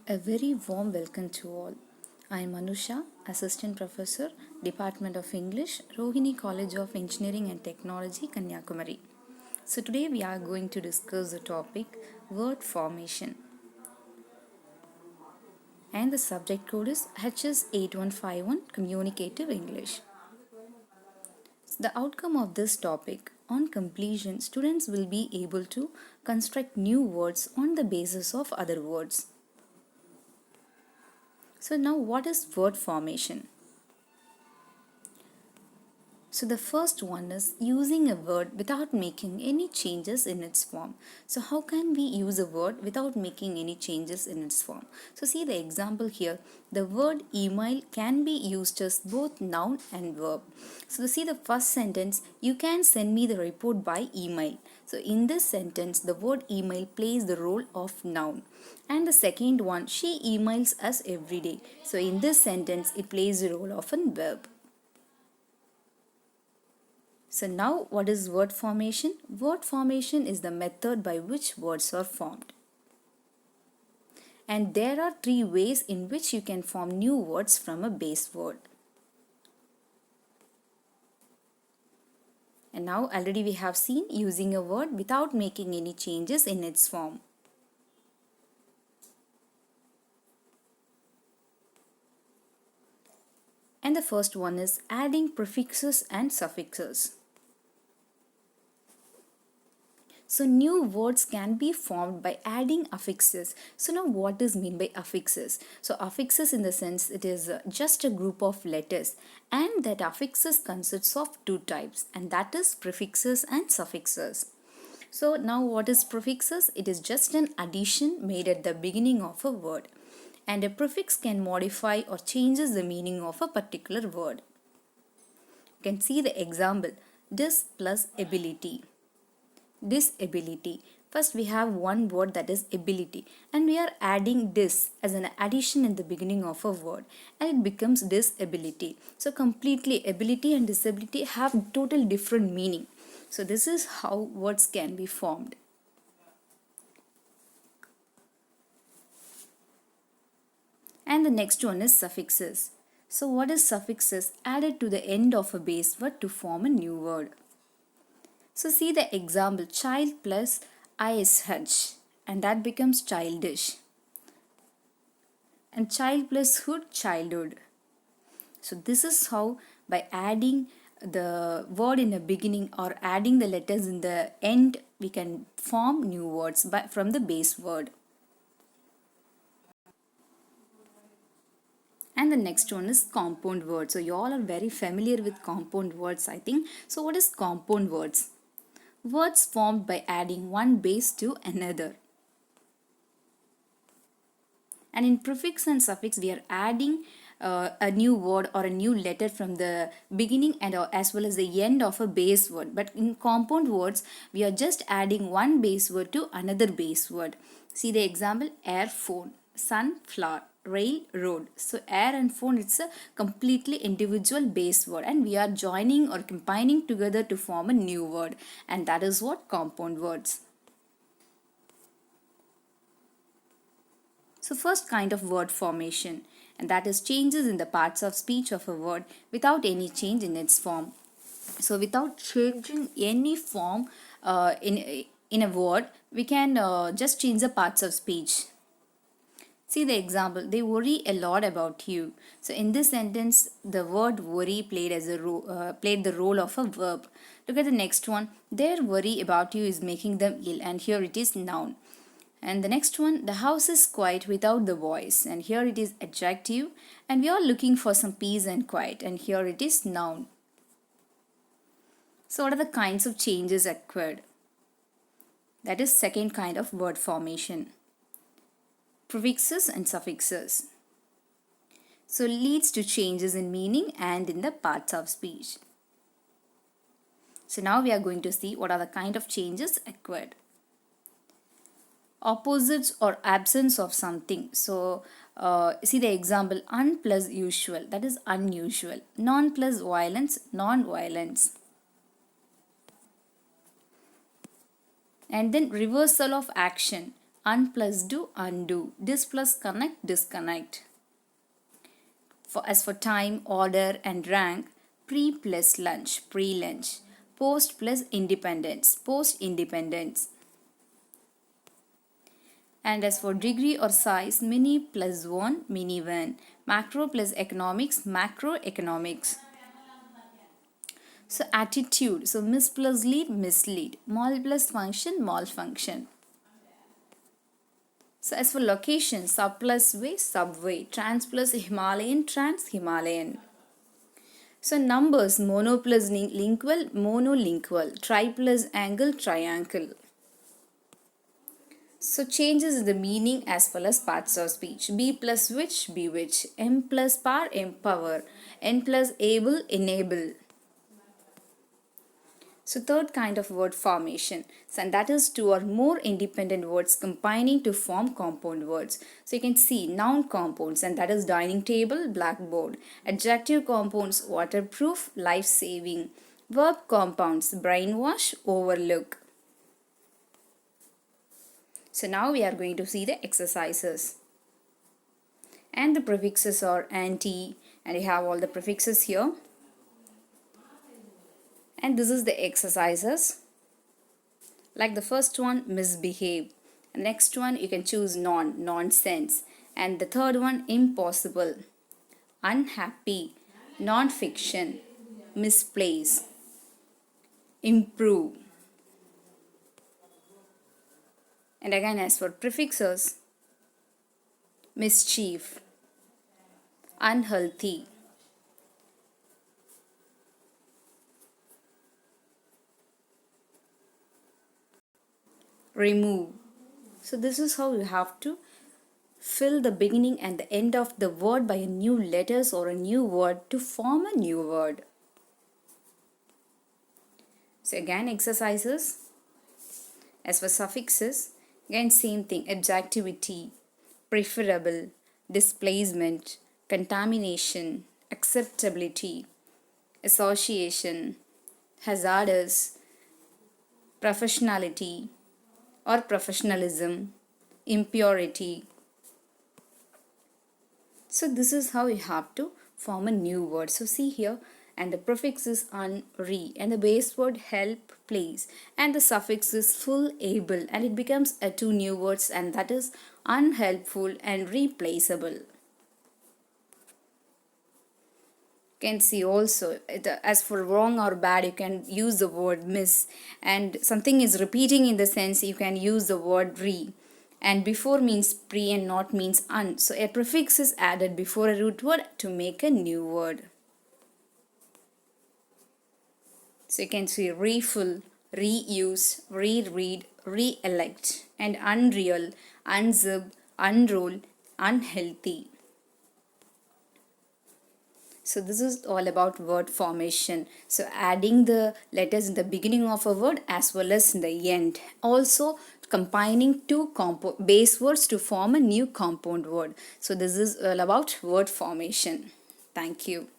A very warm welcome to all. I am Anusha, Assistant Professor, Department of English, Rohini College of Engineering and Technology, Kanyakumari. So today we are going to discuss the topic word formation. And the subject code is HS8151 Communicative English. The outcome of this topic, on completion, students will be able to construct new words on the basis of other words. So now what is word formation? So the first one is using a word without making any changes in its form. So how can we use a word without making any changes in its form? So see the example here. The word email can be used as both noun and verb. So see the first sentence, you can send me the report by email. So in this sentence, the word email plays the role of noun. And the second one, she emails us every day. So in this sentence, it plays the role of a verb. So now what is word formation? Word formation is the method by which words are formed. And there are three ways in which you can form new words from a base word. And now already we have seen using a word without making any changes in its form. And the first one is adding prefixes and suffixes. So new words can be formed by adding affixes. So now what is meant by affixes? So affixes in the sense it is just a group of letters, and that affixes consists of two types, and that is prefixes and suffixes. So now what is prefixes? It is just an addition made at the beginning of a word, and a prefix can modify or changes the meaning of a particular word. You can see the example, dis plus ability. Disability. First we have one word, that is ability, and we are adding dis as an addition in the beginning of a word, and it becomes disability. So completely ability and disability have total different meaning. So this is how words can be formed. And the next one is suffixes. So what is suffixes? Added to the end of a base word to form a new word. So see the example, child plus ish, and that becomes childish. And child plus hood, childhood. So this is how, by adding the word in the beginning or adding the letters in the end, we can form new words from the base word. And the next one is compound words. So you all are very familiar with compound words, I think. So what is compound words? Words formed by adding one base to another. And in prefix and suffix, we are adding a new word or a new letter from the beginning and as well as the end of a base word. But in compound words, we are just adding one base word to another base word. See the example, air, phone, sunflower, railroad. So air and phone, it's a completely individual base word, and we are joining or combining together to form a new word, and that is what compound words. So first kind of word formation, and that is changes in the parts of speech of a word without any change in its form. So without changing any form in a word, we can just change the parts of speech. See the example, they worry a lot about you. So in this sentence, the word worry played the role of a verb. Look at the next one, their worry about you is making them ill, and here it is noun. And the next one, the house is quiet without the voice, and here it is adjective, and we are looking for some peace and quiet, and here it is noun. So what are the kinds of changes occurred? That is second kind of word formation. Prefixes and suffixes. So leads to changes in meaning and in the parts of speech. So now we are going to see what are the kind of changes occurred. Opposites or absence of something. So see the example, un plus usual, that is unusual. Non plus violence, non-violence. And then reversal of action, Un plus do, undo. Dis plus connect, disconnect. As for time, order and rank, pre plus lunch, pre-lunch. Post plus independence, post-independence. And as for degree or size, mini plus one, mini one. Macro plus economics, macroeconomics. So attitude, so miss plus lead, mislead. Mall plus function, malfunction. So as for location, sub plus way, subway. Trans plus Himalayan, trans-Himalayan. So numbers, mono plus lingual, monolingual. Tri plus angle, triangle. So changes in the meaning as well as parts of speech. Be plus which, bewitch. M plus power, empower. N plus able, enable. So third kind of word formation, and that is two or more independent words combining to form compound words. So you can see noun compounds, and that is dining table, blackboard. Adjective compounds, waterproof, life-saving. Verb compounds, brainwash, overlook. So now we are going to see the exercises. And the prefixes are anti, and you have all the prefixes here. And this is the exercises. Like the first one, misbehave. The next one, you can choose nonsense. And the third one, impossible, unhappy, non-fiction, misplace, improve. And again, as for prefixes, mischief, unhealthy, remove. So this is how you have to fill the beginning and the end of the word by a new letters or a new word to form a new word. So again, exercises. As for suffixes, again same thing, adjectivity, preferable, displacement, contamination, acceptability, association, hazardous, professionality or professionalism, impurity. So this is how you have to form a new word. So see here, and the prefix is un, re, and the base word help, place, and the suffix is full, able, and it becomes a two new words, and that is unhelpful and replaceable. Can see also as for wrong or bad, you can use the word miss, and something is repeating in the sense, you can use the word re, and before means pre and not means un. So a prefix is added before a root word to make a new word. So you can see refill, reuse, reread, re-elect, and unreal, unzip, unroll, unhealthy. So this is all about word formation. So adding the letters in the beginning of a word as well as in the end. Also combining two base words to form a new compound word. So this is all about word formation. Thank you.